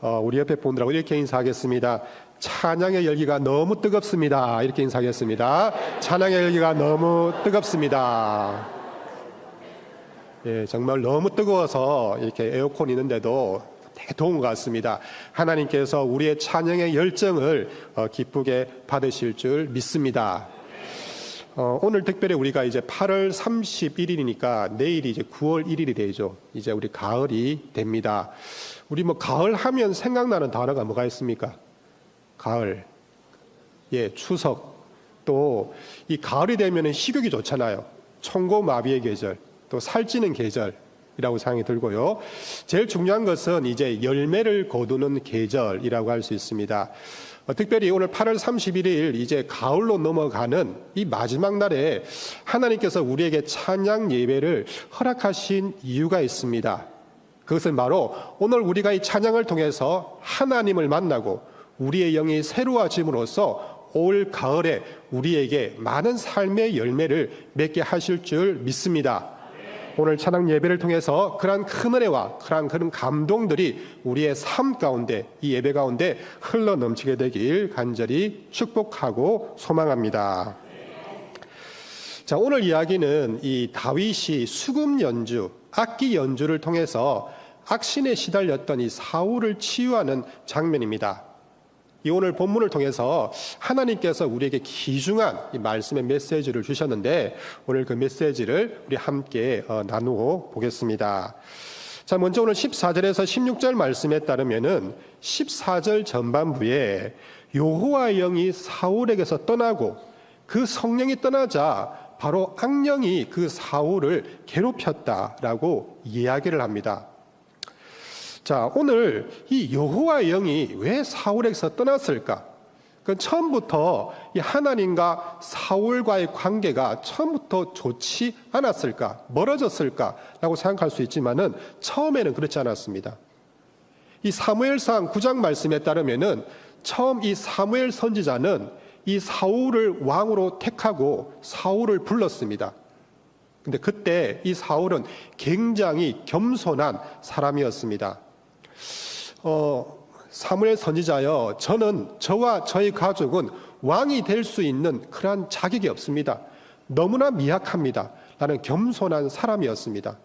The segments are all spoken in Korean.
우리 옆에 분들하고 이렇게 인사하겠습니다. 찬양의 열기가 너무 뜨겁습니다. 이렇게 인사하겠습니다. 찬양의 열기가 너무 뜨겁습니다. 예, 정말 너무 뜨거워서 이렇게 에어컨 있는데도 되게 더운 것 같습니다. 하나님께서 우리의 찬양의 열정을 기쁘게 받으실 줄 믿습니다. 오늘 특별히 우리가 이제 8월 31일이니까 내일이 이제 9월 1일이 되죠. 이제 우리 가을이 됩니다. 우리 뭐 가을 하면 생각나는 단어가 뭐가 있습니까? 가을, 예, 추석. 또 이 가을이 되면은 식욕이 좋잖아요. 청고마비의 계절, 또 살찌는 계절이라고 생각이 들고요. 제일 중요한 것은 이제 열매를 거두는 계절이라고 할 수 있습니다. 특별히 오늘 8월 31일 이제 가을로 넘어가는 이 마지막 날에 하나님께서 우리에게 찬양 예배를 허락하신 이유가 있습니다. 그것은 바로 오늘 우리가 이 찬양을 통해서 하나님을 만나고 우리의 영이 새로워짐으로써 올 가을에 우리에게 많은 삶의 열매를 맺게 하실 줄 믿습니다. 오늘 찬양 예배를 통해서 그러한 큰 은혜와 그런 감동들이 우리의 삶 가운데, 이 예배 가운데 흘러 넘치게 되길 간절히 축복하고 소망합니다. 자, 오늘 이야기는 이 다윗이 수금 연주, 악기 연주를 통해서 악신에 시달렸던 이 사울을 치유하는 장면입니다. 이 오늘 본문을 통해서 하나님께서 우리에게 귀중한 이 말씀의 메시지를 주셨는데 오늘 그 메시지를 우리 함께 나누어 보겠습니다. 자, 먼저 오늘 14절에서 16절 말씀에 따르면은 14절 전반부에 여호와의 영이 사울에게서 떠나고 그 성령이 떠나자 바로 악령이 그 사울을 괴롭혔다라고 이야기를 합니다. 자, 오늘 이 여호와의 영이 왜 사울에게서 떠났을까? 그 처음부터 이 하나님과 사울과의 관계가 처음부터 좋지 않았을까? 멀어졌을까라고 생각할 수 있지만은 처음에는 그렇지 않았습니다. 이 사무엘상 9장 말씀에 따르면은 처음 이 사무엘 선지자는 이 사울을 왕으로 택하고 사울을 불렀습니다. 근데 그때 이 사울은 굉장히 겸손한 사람이었습니다. 사무엘 선지자여, 저와 저희 가족은 왕이 될 수 있는 그러한 자격이 없습니다. 너무나 미약합니다. 나는 겸손한 사람이었습니다.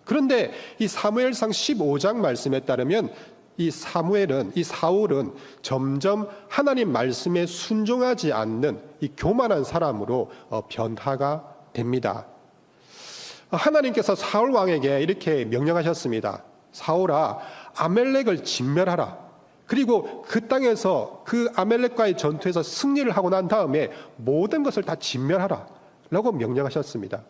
그런데 이 사무엘상 15장 말씀에 따르면 이 사울은 점점 하나님 말씀에 순종하지 않는 이 교만한 사람으로 변화가 됩니다. 하나님께서 사울 왕에게 이렇게 명령하셨습니다. 사울아, 아멜렉을 진멸하라. 그리고 그 땅에서 그 아멜렉과의 전투에서 승리를 하고 난 다음에 모든 것을 다 진멸하라 라고 명령하셨습니다.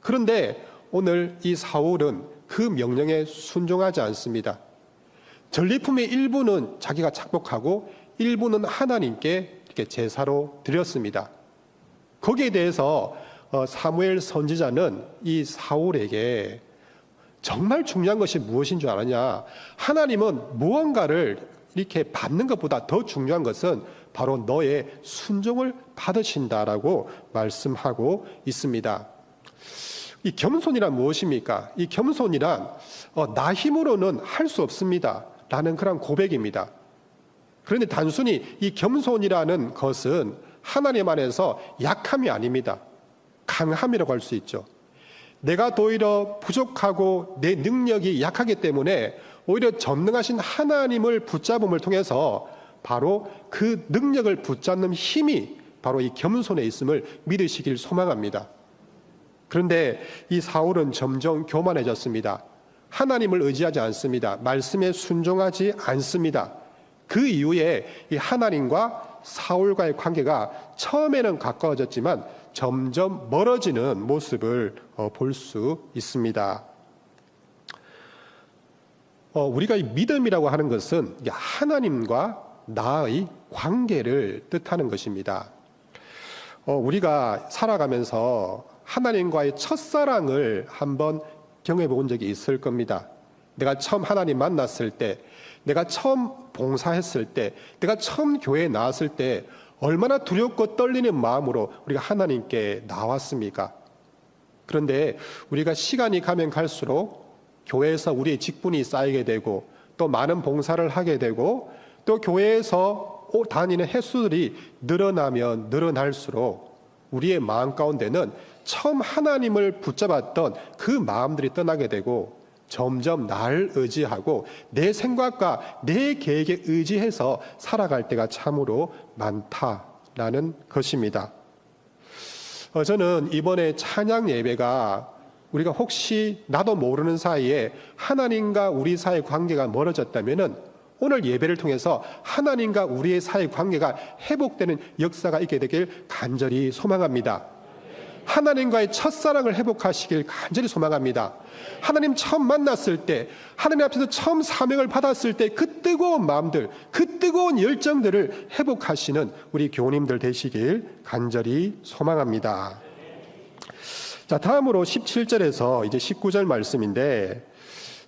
그런데 오늘 이 사울은 그 명령에 순종하지 않습니다. 전리품의 일부는 자기가 착복하고 일부는 하나님께 이렇게 제사로 드렸습니다. 거기에 대해서 사무엘 선지자는 이 사울에게 정말 중요한 것이 무엇인 줄 아느냐? 하나님은 무언가를 이렇게 받는 것보다 더 중요한 것은 바로 너의 순종을 받으신다라고 말씀하고 있습니다. 이 겸손이란 무엇입니까? 이 겸손이란 나 힘으로는 할 수 없습니다 라는 그런 고백입니다. 그런데 단순히 이 겸손이라는 것은 하나님 안에서 약함이 아닙니다. 강함이라고 할 수 있죠. 내가 오히려 부족하고 내 능력이 약하기 때문에 오히려 전능하신 하나님을 붙잡음을 통해서 바로 그 능력을 붙잡는 힘이 바로 이 겸손에 있음을 믿으시길 소망합니다. 그런데 이 사울은 점점 교만해졌습니다. 하나님을 의지하지 않습니다. 말씀에 순종하지 않습니다. 그 이후에 이 하나님과 사울과의 관계가 처음에는 가까워졌지만 점점 멀어지는 모습을 볼 수 있습니다. 우리가 이 믿음이라고 하는 것은 하나님과 나의 관계를 뜻하는 것입니다. 우리가 살아가면서 하나님과의 첫사랑을 한번 경험해 본 적이 있을 겁니다. 내가 처음 하나님 만났을 때, 내가 처음 봉사했을 때, 내가 처음 교회에 나왔을 때 얼마나 두렵고 떨리는 마음으로 우리가 하나님께 나왔습니까? 그런데 우리가 시간이 가면 갈수록 교회에서 우리의 직분이 쌓이게 되고 또 많은 봉사를 하게 되고 또 교회에서 다니는 횟수들이 늘어나면 늘어날수록 우리의 마음 가운데는 처음 하나님을 붙잡았던 그 마음들이 떠나게 되고 점점 나를 의지하고 내 생각과 내 계획에 의지해서 살아갈 때가 참으로 많다라는 것입니다. 저는 이번에 찬양 예배가 우리가 혹시 나도 모르는 사이에 하나님과 우리 사이의 관계가 멀어졌다면은 오늘 예배를 통해서 하나님과 우리의 사이의 관계가 회복되는 역사가 있게 되길 간절히 소망합니다. 하나님과의 첫사랑을 회복하시길 간절히 소망합니다. 하나님 처음 만났을 때, 하나님 앞에서 처음 사명을 받았을 때 그 뜨거운 마음들, 그 뜨거운 열정들을 회복하시는 우리 교우님들 되시길 간절히 소망합니다. 자, 다음으로 17절에서 이제 19절 말씀인데,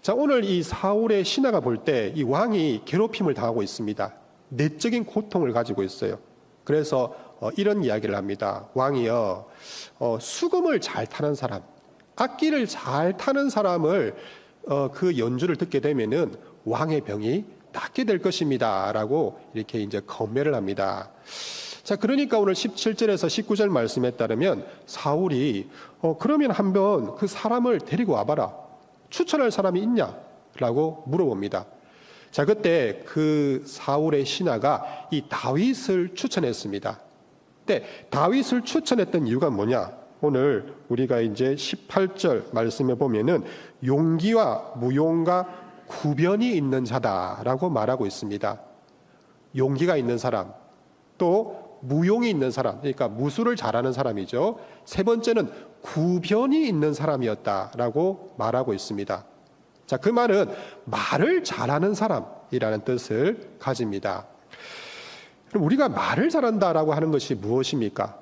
자, 오늘 이 사울의 신하가 볼 때 이 왕이 괴롭힘을 당하고 있습니다. 내적인 고통을 가지고 있어요. 그래서 이런 이야기를 합니다. 왕이요, 수금을 잘 타는 사람, 악기를 잘 타는 사람을 그 연주를 듣게 되면은 왕의 병이 낫게 될 것입니다. 라고 이렇게 이제 건매를 합니다. 자, 그러니까 오늘 17절에서 19절 말씀에 따르면 사울이 그러면 한번 그 사람을 데리고 와봐라. 추천할 사람이 있냐? 라고 물어봅니다. 자, 그때 그 사울의 신하가 이 다윗을 추천했습니다. 근데 다윗을 추천했던 이유가 뭐냐? 오늘 우리가 이제 18절 말씀에 보면은 용기와 무용과 구변이 있는 자다라고 말하고 있습니다. 용기가 있는 사람, 또 무용이 있는 사람, 그러니까 무술을 잘하는 사람이죠. 세 번째는 구변이 있는 사람이었다라고 말하고 있습니다. 자, 그 말은 말을 잘하는 사람이라는 뜻을 가집니다. 그럼 우리가 말을 잘한다라고 하는 것이 무엇입니까?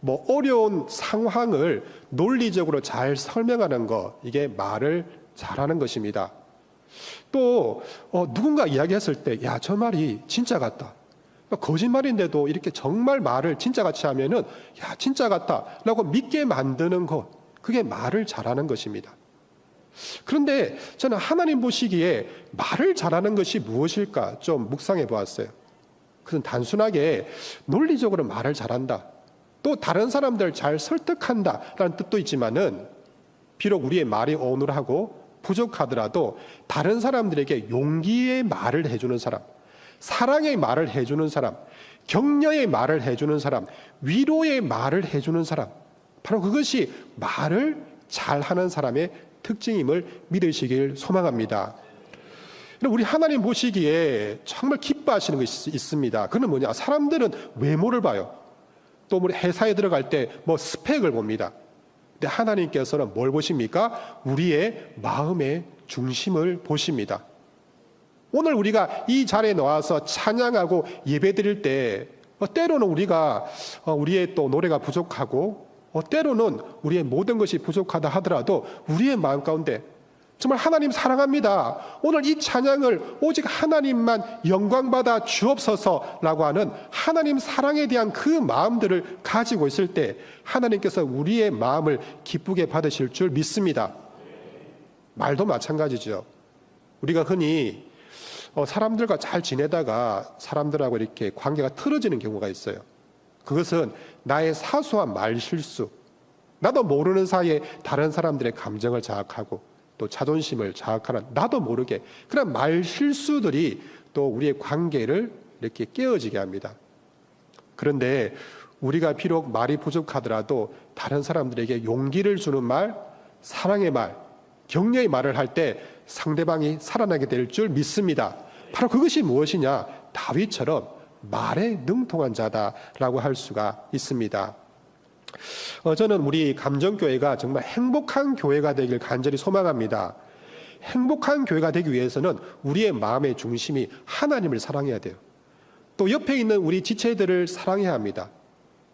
뭐 어려운 상황을 논리적으로 잘 설명하는 것, 이게 말을 잘하는 것입니다. 또 누군가 이야기했을 때, 야, 저 말이 진짜 같다. 거짓말인데도 이렇게 정말 말을 진짜같이 하면은 야, 진짜 같다라고 믿게 만드는 것, 그게 말을 잘하는 것입니다. 그런데 저는 하나님 보시기에 말을 잘하는 것이 무엇일까 좀 묵상해 보았어요. 그건 단순하게 논리적으로 말을 잘한다, 또 다른 사람들 잘 설득한다라는 뜻도 있지만은 비록 우리의 말이 어눌하고 부족하더라도 다른 사람들에게 용기의 말을 해주는 사람, 사랑의 말을 해주는 사람, 격려의 말을 해주는 사람, 위로의 말을 해주는 사람, 바로 그것이 말을 잘하는 사람의 특징임을 믿으시길 소망합니다. 우리 하나님 보시기에 정말 기뻐하시는 것이 있습니다. 그건 뭐냐? 사람들은 외모를 봐요. 또 우리 회사에 들어갈 때 뭐 스펙을 봅니다. 근데 하나님께서는 뭘 보십니까? 우리의 마음의 중심을 보십니다. 오늘 우리가 이 자리에 나와서 찬양하고 예배드릴 때 때로는 우리가 우리의 또 노래가 부족하고 때로는 우리의 모든 것이 부족하다 하더라도 우리의 마음 가운데 정말 하나님 사랑합니다, 오늘 이 찬양을 오직 하나님만 영광받아 주옵소서라고 하는 하나님 사랑에 대한 그 마음들을 가지고 있을 때 하나님께서 우리의 마음을 기쁘게 받으실 줄 믿습니다. 말도 마찬가지죠. 우리가 흔히 사람들과 잘 지내다가 사람들하고 이렇게 관계가 틀어지는 경우가 있어요. 그것은 나의 사소한 말 실수, 나도 모르는 사이에 다른 사람들의 감정을 자극하고 또 자존심을 자극하는 나도 모르게 그런 말 실수들이 또 우리의 관계를 이렇게 깨어지게 합니다. 그런데 우리가 비록 말이 부족하더라도 다른 사람들에게 용기를 주는 말, 사랑의 말, 격려의 말을 할 때 상대방이 살아나게 될 줄 믿습니다. 바로 그것이 무엇이냐? 다윗처럼 말에 능통한 자다라고 할 수가 있습니다. 저는 우리 감정교회가 정말 행복한 교회가 되길 간절히 소망합니다. 행복한 교회가 되기 위해서는 우리의 마음의 중심이 하나님을 사랑해야 돼요. 또 옆에 있는 우리 지체들을 사랑해야 합니다.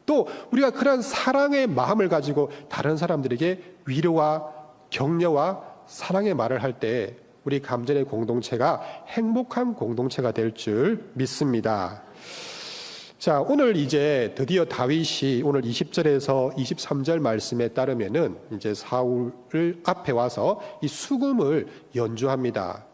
또 우리가 그런 사랑의 마음을 가지고 다른 사람들에게 위로와 격려와 사랑의 말을 할 때 우리 감전의 공동체가 행복한 공동체가 될 줄 믿습니다. 자, 오늘 이제 드디어 다윗이 오늘 20절에서 23절 말씀에 따르면은 이제 사울을 앞에 와서 이 수금을 연주합니다.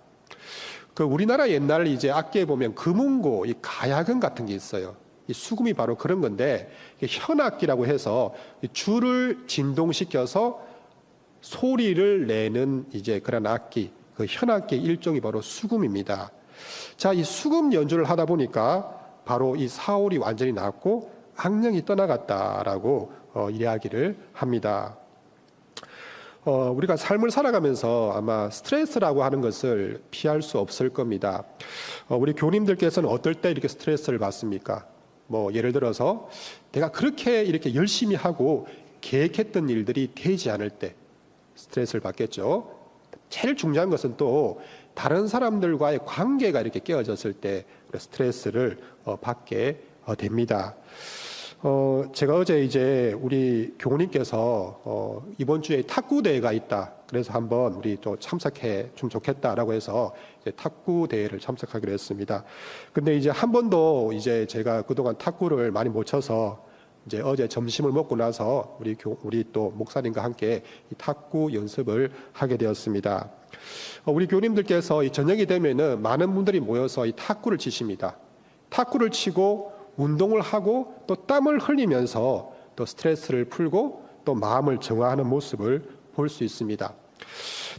그 우리나라 옛날 이제 악기에 보면 금운고, 이 가야금 같은 게 있어요. 이 수금이 바로 그런 건데, 현악기라고 해서 줄을 진동시켜서 소리를 내는 이제 그런 악기, 그 현악기의 일종이 바로 수금입니다. 자, 이 수금 연주를 하다 보니까 바로 이 사울이 완전히 낫고 악령이 떠나갔다라고 이야기를 합니다. 우리가 삶을 살아가면서 아마 스트레스라고 하는 것을 피할 수 없을 겁니다. 우리 교님들께서는 어떨 때 이렇게 스트레스를 받습니까? 뭐 예를 들어서 내가 그렇게 이렇게 열심히 하고 계획했던 일들이 되지 않을 때 스트레스를 받겠죠. 제일 중요한 것은 또 다른 사람들과의 관계가 이렇게 깨어졌을 때 스트레스를 받게 됩니다. 제가 어제 이제 우리 교우님께서 이번 주에 탁구 대회가 있다. 그래서 한번 우리 또 참석해 좀 좋겠다라고 해서 이제 탁구 대회를 참석하기로 했습니다. 근데 이제 한 번도 이제 제가 그동안 탁구를 많이 못 쳐서 이제 어제 점심을 먹고 나서 우리 또 목사님과 함께 이 탁구 연습을 하게 되었습니다. 우리 교우님들께서 이 저녁이 되면은 많은 분들이 모여서 이 탁구를 치십니다. 탁구를 치고 운동을 하고 또 땀을 흘리면서 또 스트레스를 풀고 또 마음을 정화하는 모습을 볼 수 있습니다.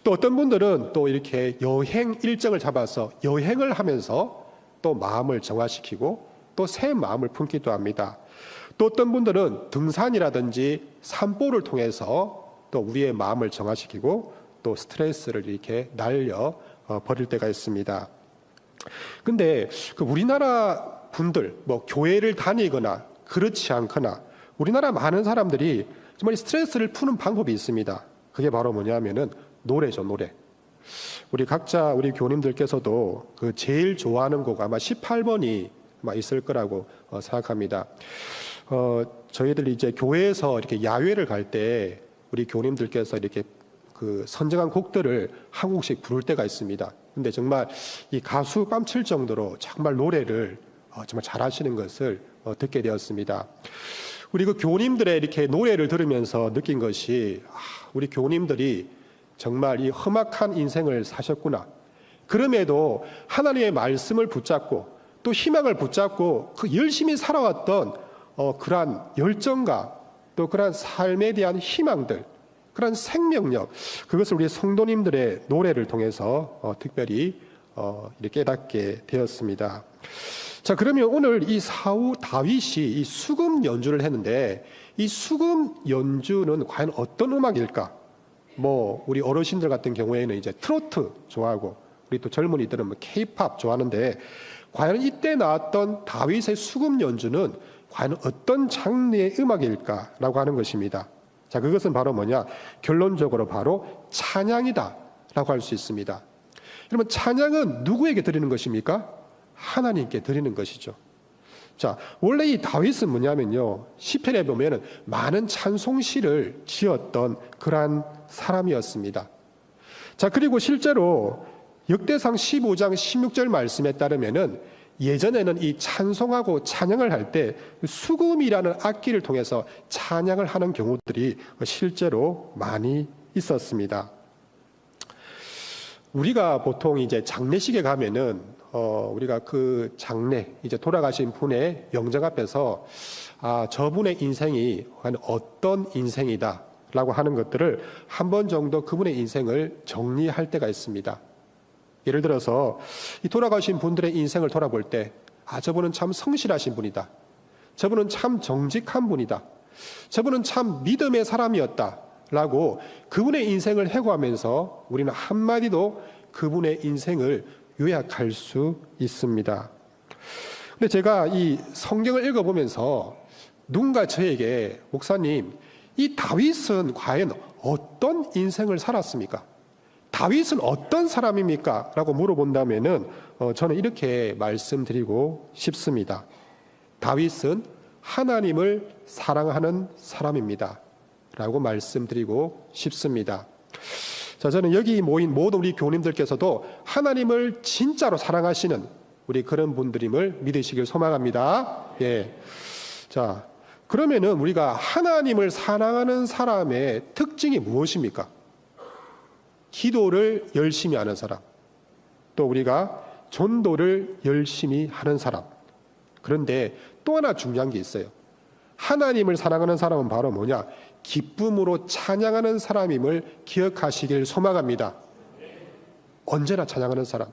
또 어떤 분들은 또 이렇게 여행 일정을 잡아서 여행을 하면서 또 마음을 정화시키고 또 새 마음을 품기도 합니다. 또 어떤 분들은 등산이라든지 산보를 통해서 또 우리의 마음을 정화시키고 또 스트레스를 이렇게 날려 버릴 때가 있습니다. 근데 그 우리나라 분들, 뭐 교회를 다니거나 그렇지 않거나 우리나라 많은 사람들이 정말 스트레스를 푸는 방법이 있습니다. 그게 바로 뭐냐면은 노래죠, 노래. 우리 각자 우리 교우님들께서도 그 제일 좋아하는 곡 아마 18번이 아마 있을 거라고 생각합니다. 저희들이 이제 교회에서 이렇게 야외를 갈 때 우리 교우님들께서 이렇게 그 선정한 곡들을 한 곡씩 부를 때가 있습니다. 근데 정말 이 가수 깜칠 정도로 정말 노래를 정말 잘하시는 것을 듣게 되었습니다. 우리 그 교우님들의 이렇게 노래를 들으면서 느낀 것이 우리 교우님들이 정말 이 험악한 인생을 사셨구나. 그럼에도 하나님의 말씀을 붙잡고 또 희망을 붙잡고 그 열심히 살아왔던 그러한 열정과 또 그러한 삶에 대한 희망들, 그러한 생명력, 그것을 우리 성도님들의 노래를 통해서 특별히 이렇게 깨닫게 되었습니다. 자, 그러면 오늘 이 사울 다윗이 이 수금 연주를 했는데 이 수금 연주는 과연 어떤 음악일까? 뭐 우리 어르신들 같은 경우에는 이제 트로트 좋아하고 우리 또 젊은이들은 뭐 K-팝 좋아하는데 과연 이때 나왔던 다윗의 수금 연주는 과연 어떤 장르의 음악일까라고 하는 것입니다. 자, 그것은 바로 뭐냐? 결론적으로 바로 찬양이다라고 할 수 있습니다. 여러분, 찬양은 누구에게 드리는 것입니까? 하나님께 드리는 것이죠. 자, 원래 이 다윗은 뭐냐면요, 시편에 보면은 많은 찬송시를 지었던 그러한 사람이었습니다. 자, 그리고 실제로 역대상 15장 16절 말씀에 따르면은 예전에는 이 찬송하고 찬양을 할 때 수금이라는 악기를 통해서 찬양을 하는 경우들이 실제로 많이 있었습니다. 우리가 보통 이제 장례식에 가면은 우리가 그 장례 이제 돌아가신 분의 영정 앞에서 저분의 인생이 어떤 인생이다라고 하는 것들을 한 번 정도 그분의 인생을 정리할 때가 있습니다. 예를 들어서 이 돌아가신 분들의 인생을 돌아볼 때 저분은 참 성실하신 분이다. 저분은 참 정직한 분이다. 저분은 참 믿음의 사람이었다. 라고 그분의 인생을 회고하면서 우리는 한마디도 그분의 인생을 요약할 수 있습니다. 근데 제가 이 성경을 읽어보면서 누군가 저에게 목사님, 이 다윗은 과연 어떤 인생을 살았습니까? 다윗은 어떤 사람입니까? 라고 물어본다면은 저는 이렇게 말씀드리고 싶습니다. 다윗은 하나님을 사랑하는 사람입니다. 라고 말씀드리고 싶습니다. 자, 저는 여기 모인 모든 우리 교우님들께서도 하나님을 진짜로 사랑하시는 우리 그런 분들임을 믿으시길 소망합니다. 예. 자, 그러면은 우리가 하나님을 사랑하는 사람의 특징이 무엇입니까? 기도를 열심히 하는 사람, 또 우리가 전도를 열심히 하는 사람. 그런데 또 하나 중요한 게 있어요. 하나님을 사랑하는 사람은 바로 뭐냐? 기쁨으로 찬양하는 사람임을 기억하시길 소망합니다. 언제나 찬양하는 사람.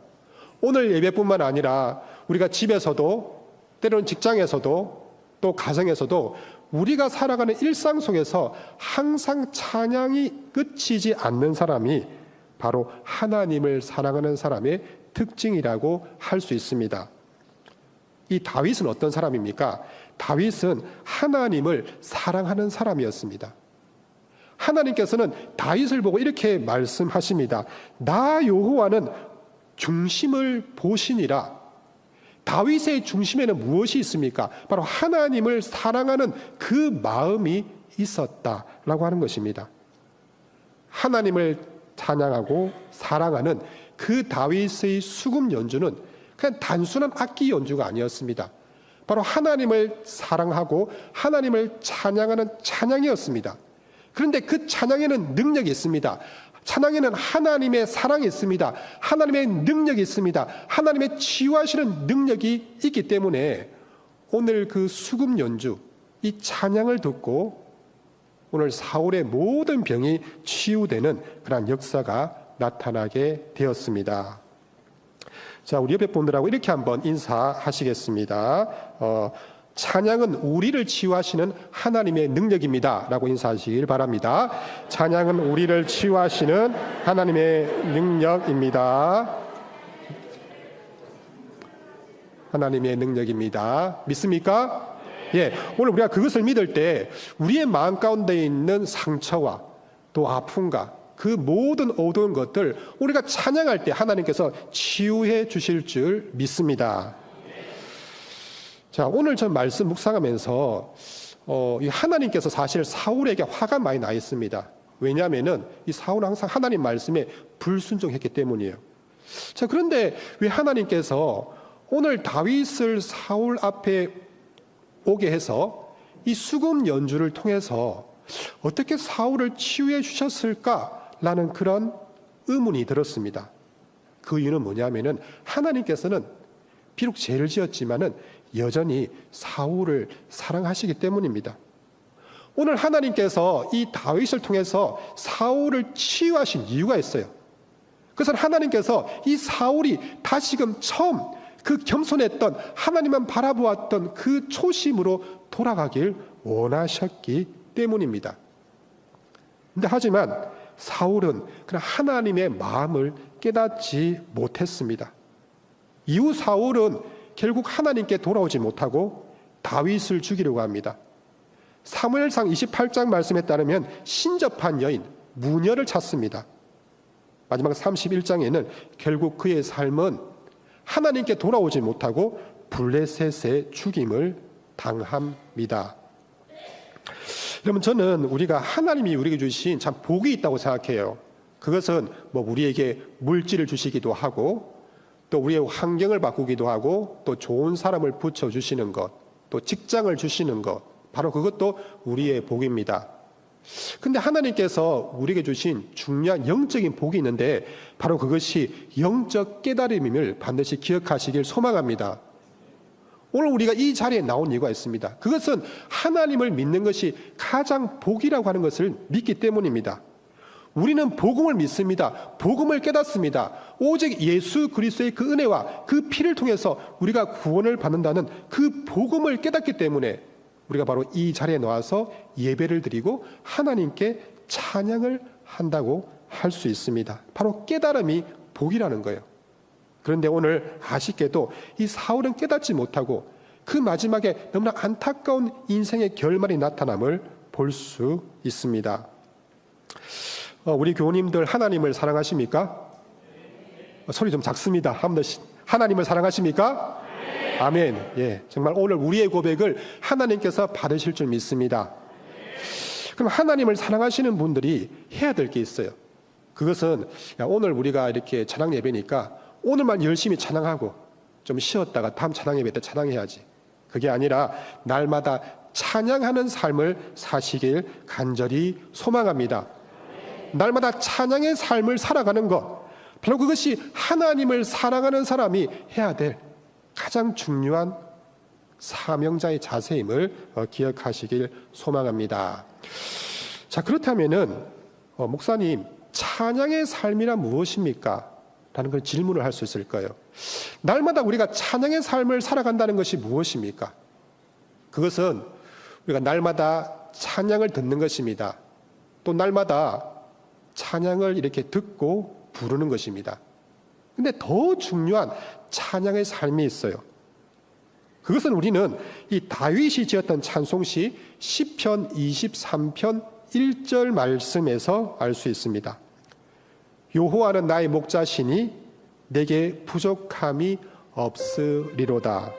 오늘 예배뿐만 아니라 우리가 집에서도, 때로는 직장에서도, 또 가정에서도 우리가 살아가는 일상 속에서 항상 찬양이 끝이지 않는 사람이 바로 하나님을 사랑하는 사람의 특징이라고 할 수 있습니다. 이 다윗은 어떤 사람입니까? 다윗은 하나님을 사랑하는 사람이었습니다. 하나님께서는 다윗을 보고 이렇게 말씀하십니다. 나 여호와는 중심을 보시니라. 다윗의 중심에는 무엇이 있습니까? 바로 하나님을 사랑하는 그 마음이 있었다라고 하는 것입니다. 하나님을 찬양하고 사랑하는 그 다윗의 수금 연주는 그냥 단순한 악기 연주가 아니었습니다. 바로 하나님을 사랑하고 하나님을 찬양하는 찬양이었습니다. 그런데 그 찬양에는 능력이 있습니다. 찬양에는 하나님의 사랑이 있습니다. 하나님의 능력이 있습니다. 하나님의 치유하시는 능력이 있기 때문에 오늘 그 수금 연주, 이 찬양을 듣고 오늘 사울의 모든 병이 치유되는 그런 역사가 나타나게 되었습니다. 자, 우리 옆에 분들하고 이렇게 한번 인사하시겠습니다. 찬양은 우리를 치유하시는 하나님의 능력입니다 라고 인사하시길 바랍니다. 찬양은 우리를 치유하시는 하나님의 능력입니다. 하나님의 능력입니다. 믿습니까? 예, 오늘 우리가 그것을 믿을 때 우리의 마음 가운데 있는 상처와 또 아픔과 그 모든 어두운 것들 우리가 찬양할 때 하나님께서 치유해 주실 줄 믿습니다. 자, 오늘 전 말씀 묵상하면서 하나님께서 사실 사울에게 화가 많이 나 있습니다. 왜냐하면은 이 사울은 항상 하나님 말씀에 불순종했기 때문이에요. 자, 그런데 왜 하나님께서 오늘 다윗을 사울 앞에 오게 해서 이 수금 연주를 통해서 어떻게 사울을 치유해 주셨을까라는 그런 의문이 들었습니다. 그 이유는 뭐냐면은 하나님께서는 비록 죄를 지었지만은 여전히 사울을 사랑하시기 때문입니다. 오늘 하나님께서 이 다윗을 통해서 사울을 치유하신 이유가 있어요. 그것은 하나님께서 이 사울이 다시금 처음 그 겸손했던 하나님만 바라보았던 그 초심으로 돌아가길 원하셨기 때문입니다. 근데 하지만 사울은 그냥 하나님의 마음을 깨닫지 못했습니다. 이후 사울은 결국 하나님께 돌아오지 못하고 다윗을 죽이려고 합니다. 사무엘상 28장 말씀에 따르면 신접한 여인 무녀를 찾습니다. 마지막 31장에는 결국 그의 삶은 하나님께 돌아오지 못하고 블레셋의 죽임을 당합니다. 여러분, 저는 우리가 하나님이 우리에게 주신 참 복이 있다고 생각해요. 그것은 우리에게 물질을 주시기도 하고 또 우리의 환경을 바꾸기도 하고 또 좋은 사람을 붙여주시는 것, 또 직장을 주시는 것, 바로 그것도 우리의 복입니다. 근데 하나님께서 우리에게 주신 중요한 영적인 복이 있는데 바로 그것이 영적 깨달음임을 반드시 기억하시길 소망합니다. 오늘 우리가 이 자리에 나온 이유가 있습니다. 그것은 하나님을 믿는 것이 가장 복이라고 하는 것을 믿기 때문입니다. 우리는 복음을 믿습니다. 복음을 깨닫습니다. 오직 예수 그리스도의 그 은혜와 그 피를 통해서 우리가 구원을 받는다는 그 복음을 깨닫기 때문에 우리가 바로 이 자리에 나와서 예배를 드리고 하나님께 찬양을 한다고 할 수 있습니다. 바로 깨달음이 복이라는 거예요. 그런데 오늘 아쉽게도 이 사울은 깨닫지 못하고 그 마지막에 너무나 안타까운 인생의 결말이 나타남을 볼 수 있습니다. 우리 교우님들 하나님을 사랑하십니까? 소리 좀 작습니다. 한 번 더. 하나님을 사랑하십니까? 아멘. 예, 정말 오늘 우리의 고백을 하나님께서 받으실 줄 믿습니다. 그럼 하나님을 사랑하시는 분들이 해야 될 게 있어요. 그것은 오늘 우리가 이렇게 찬양 예배니까 오늘만 열심히 찬양하고 좀 쉬었다가 다음 찬양 예배 때 찬양해야지. 그게 아니라 날마다 찬양하는 삶을 사시길 간절히 소망합니다. 날마다 찬양의 삶을 살아가는 것, 바로 그것이 하나님을 사랑하는 사람이 해야 될 가장 중요한 사명자의 자세임을 기억하시길 소망합니다. 자, 그렇다면은 목사님, 찬양의 삶이란 무엇입니까? 라는 걸 질문을 할 수 있을 거예요. 날마다 우리가 찬양의 삶을 살아간다는 것이 무엇입니까? 그것은 우리가 날마다 찬양을 듣는 것입니다. 또 날마다 찬양을 이렇게 듣고 부르는 것입니다. 근데 더 중요한 찬양의 삶이 있어요. 그것은 우리는 이 다윗이 지었던 찬송시 시편 23편 1절 말씀에서 알 수 있습니다. 여호와는 나의 목자시니 내게 부족함이 없으리로다.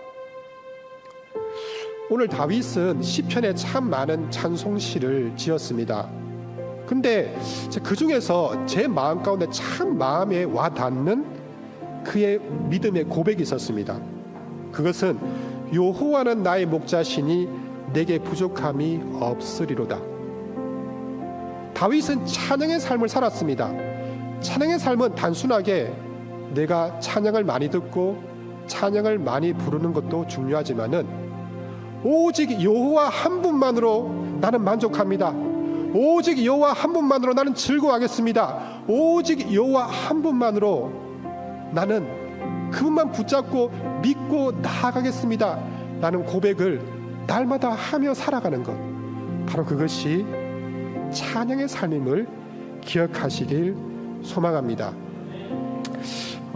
오늘 다윗은 시편에 참 많은 찬송시를 지었습니다. 근데 그 중에서 제 마음 가운데 참 마음에 와 닿는 그의 믿음의 고백이 있었습니다. 그것은 여호와는 나의 목자시니 내게 부족함이 없으리로다. 다윗은 찬양의 삶을 살았습니다. 찬양의 삶은 단순하게 내가 찬양을 많이 듣고 찬양을 많이 부르는 것도 중요하지만은 오직 여호와 한 분만으로 나는 만족합니다. 오직 여호와 한 분만으로 나는 즐거워하겠습니다. 오직 여호와 한 분만으로 나는 그분만 붙잡고 믿고 나아가겠습니다. 라는 고백을 날마다 하며 살아가는 것, 바로 그것이 찬양의 삶임을 기억하시길 소망합니다.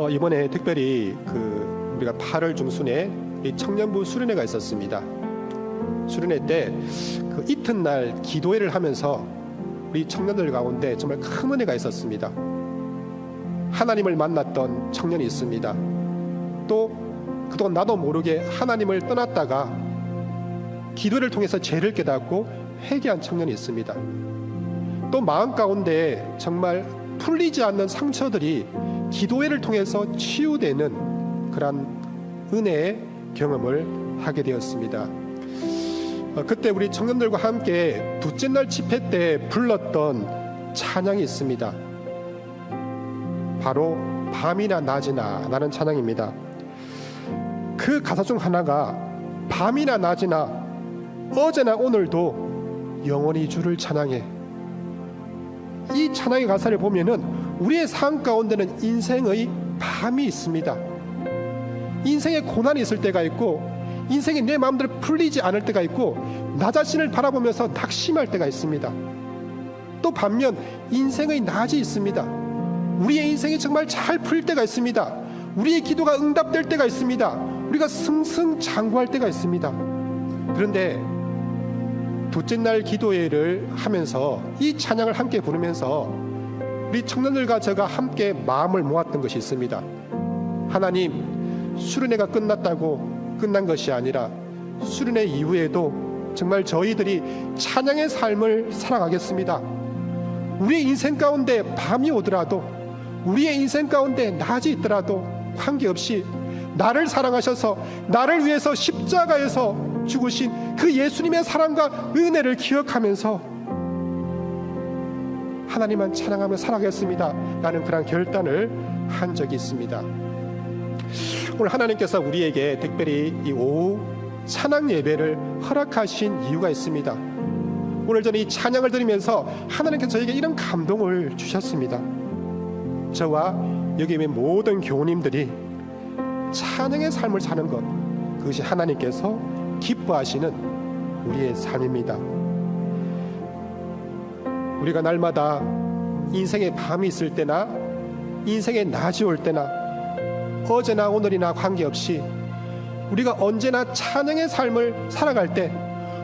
이번에 특별히 우리가 8월 중순에 이 청년부 수련회가 있었습니다. 수련회 때 그 이튿날 기도회를 하면서 우리 청년들 가운데 정말 큰 은혜가 있었습니다. 하나님을 만났던 청년이 있습니다. 또 그동안 나도 모르게 하나님을 떠났다가 기도를 통해서 죄를 깨닫고 회개한 청년이 있습니다. 또 마음 가운데 정말 풀리지 않는 상처들이 기도회를 통해서 치유되는 그런 은혜의 경험을 하게 되었습니다. 그때 우리 청년들과 함께 둘째 날 집회 때 불렀던 찬양이 있습니다. 바로 밤이나 낮이나 라는 찬양입니다. 그 가사 중 하나가 밤이나 낮이나 어제나 오늘도 영원히 주를 찬양해. 이 찬양의 가사를 보면은 우리의 삶 가운데는 인생의 밤이 있습니다. 인생의 고난이 있을 때가 있고, 인생이 내 마음대로 풀리지 않을 때가 있고, 나 자신을 바라보면서 낙심할 때가 있습니다. 또 반면 인생의 낮이 있습니다. 우리의 인생이 정말 잘 풀릴 때가 있습니다. 우리의 기도가 응답될 때가 있습니다. 우리가 승승장구할 때가 있습니다. 그런데 둘째 날 기도회를 하면서 이 찬양을 함께 부르면서 우리 청년들과 제가 함께 마음을 모았던 것이 있습니다. 하나님, 수련회가 끝났다고 끝난 것이 아니라 수련회 이후에도 정말 저희들이 찬양의 삶을 살아가겠습니다. 우리의 인생 가운데 밤이 오더라도, 우리의 인생 가운데 낮이 있더라도 관계없이 나를 사랑하셔서 나를 위해서 십자가에서 죽으신 그 예수님의 사랑과 은혜를 기억하면서 하나님만 찬양하며 살아가겠습니다 라는 그런 결단을 한 적이 있습니다. 오늘 하나님께서 우리에게 특별히 이 오후 찬양 예배를 허락하신 이유가 있습니다. 오늘 저는 이 찬양을 들으면서 하나님께서 저에게 이런 감동을 주셨습니다. 저와 여기 있는 모든 교우님들이 찬양의 삶을 사는 것, 그것이 하나님께서 기뻐하시는 우리의 삶입니다. 우리가 날마다 인생의 밤이 있을 때나 인생의 낮이 올 때나 어제나 오늘이나 관계없이 우리가 언제나 찬양의 삶을 살아갈 때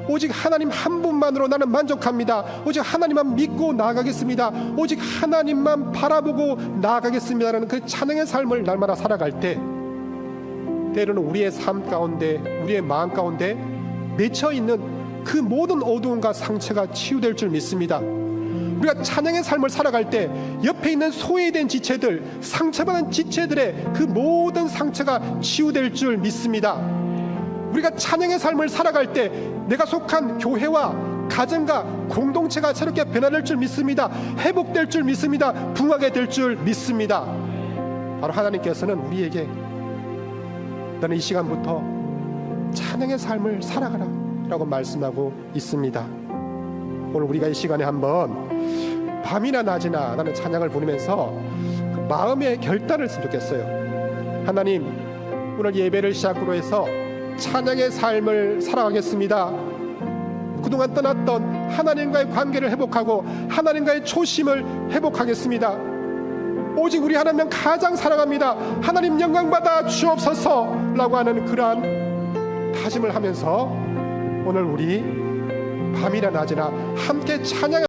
오직 하나님 한 분만으로 나는 만족합니다. 오직 하나님만 믿고 나아가겠습니다. 오직 하나님만 바라보고 나아가겠습니다라는 그 찬양의 삶을 날마다 살아갈 때 때로는 우리의 삶 가운데, 우리의 마음 가운데 맺혀있는 그 모든 어두움과 상처가 치유될 줄 믿습니다. 우리가 찬양의 삶을 살아갈 때 옆에 있는 소외된 지체들, 상처받은 지체들의 그 모든 상처가 치유될 줄 믿습니다. 우리가 찬양의 삶을 살아갈 때 내가 속한 교회와 가정과 공동체가 새롭게 변화될 줄 믿습니다. 회복될 줄 믿습니다. 부흥하게 될 줄 믿습니다. 바로 하나님께서는 우리에게 너는 이 시간부터 찬양의 삶을 살아가라 라고 말씀하고 있습니다. 오늘 우리가 이 시간에 한번 밤이나 낮이나 나는 찬양을 부르면서 그 마음의 결단을 했으면 좋겠어요. 하나님, 오늘 예배를 시작으로 해서 찬양의 삶을 살아가겠습니다. 그동안 떠났던 하나님과의 관계를 회복하고 하나님과의 초심을 회복하겠습니다. 오직 우리 하나님 가장 사랑합니다. 하나님 영광받아 주옵소서 라고 하는 그러한 다짐을 하면서 오늘 우리 밤이나 낮이나 함께 찬양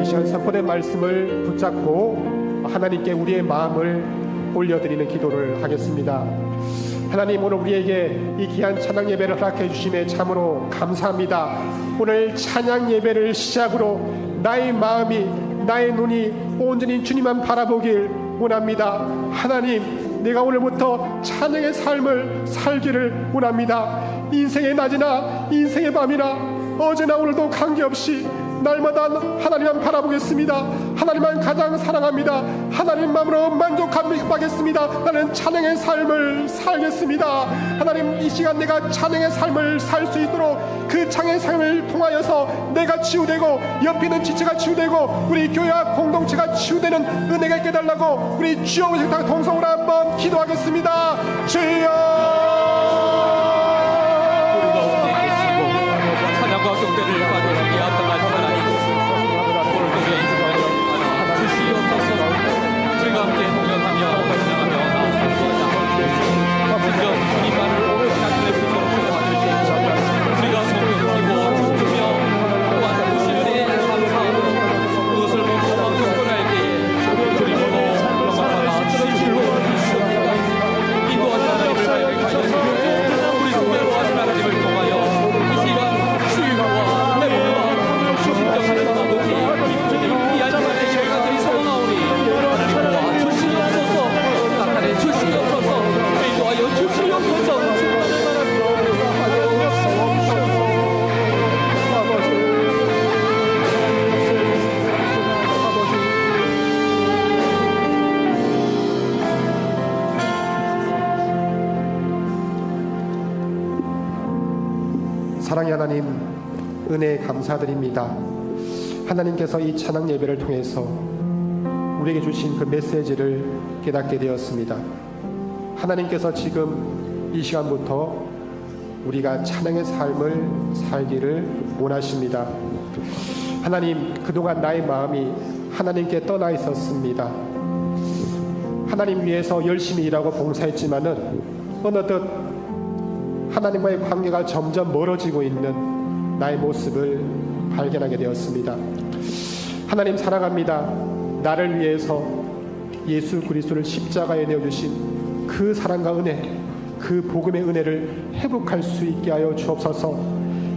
이 시간 선포된 말씀을 붙잡고 하나님께 우리의 마음을 올려드리는 기도를 하겠습니다. 하나님, 오늘 우리에게 이 귀한 찬양 예배를 허락해 주심에 참으로 감사합니다. 오늘 찬양 예배를 시작으로 나의 마음이, 나의 눈이 온전히 주님만 바라보길 원합니다. 하나님, 내가 오늘부터 찬양의 삶을 살기를 원합니다. 인생의 낮이나 인생의 밤이나 어제나 오늘도 관계없이 날마다 하나님만 바라보겠습니다. 하나님만 가장 사랑합니다. 하나님만으로 만족하겠습니다. 나는 찬양의 삶을 살겠습니다. 하나님, 이 시간 내가 찬양의 삶을 살 수 있도록 그 찬양의 삶을 통하여서 내가 치유되고 옆에 있는 지체가 치유되고 우리 교회와 공동체가 치유되는 은혜가 있게 달라고 우리 주여 동성으로 한번 기도하겠습니다. 주여, 경배를 받으시기 합당하신 하나님, 오늘 교회 주시옵소서. 우리가 함께 동역하며 찬양하며 나아가며 진정 주님만을 자신의 부처로 받으시옵소서. 우리가 성경이고 듣으며 또한 그 시간에 감사하고 그것을 몸소 경건할 때에 주님으로 넘어가다가 진실로 주시옵소서. 인도하신 하나님을 발견하시는 우리 속대로 하신 하나님을 통하여 이 시간 주유와 회복과 주심적하는 아버지, 이 아침에 저희가 소원하오니 하나님 도와주시옵소서. 나타내 주시옵소서. 인도하여 주시옵소서. 사랑의 하나님, 은혜에 감사드립니다. 하나님께서 이 찬양 예배를 통해서 우리에게 주신 그 메시지를 깨닫게 되었습니다. 하나님께서 지금 이 시간부터 우리가 찬양의 삶을 살기를 원하십니다. 하나님, 그동안 나의 마음이 하나님께 떠나 있었습니다. 하나님 위해서 열심히 일하고 봉사했지만은 어느덧 하나님과의 관계가 점점 멀어지고 있는 나의 모습을 발견하게 되었습니다. 하나님 사랑합니다. 나를 위해서 예수 그리스도를 십자가에 내어주신 그 사랑과 은혜, 그 복음의 은혜를 회복할 수 있게 하여 주옵소서.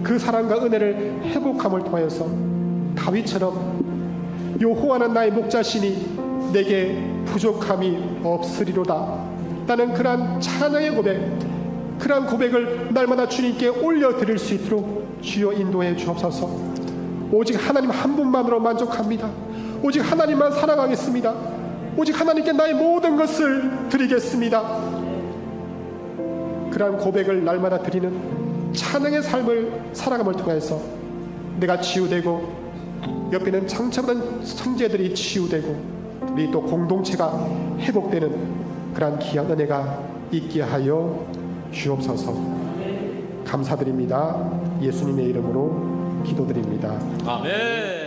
그 사랑과 은혜를 회복함을 통하여서 다윗처럼 여호와는 나의 목자시니 내게 부족함이 없으리로다. 있다는 그러한 찬양의 고백, 그러한 고백을 날마다 주님께 올려드릴 수 있도록 주여 인도해 주옵소서. 오직 하나님 한 분만으로 만족합니다. 오직 하나님만 사랑하겠습니다. 오직 하나님께 나의 모든 것을 드리겠습니다. 그러한 고백을 날마다 드리는 찬양의 삶을 살아감을 통해서 내가 치유되고 옆에 있는 상처받은 형제들이 치유되고 우리 또 공동체가 회복되는 그러한 귀한 은혜가 있게 하여 주옵소서. 감사드립니다. 예수님의 이름으로 기도드립니다. 아멘.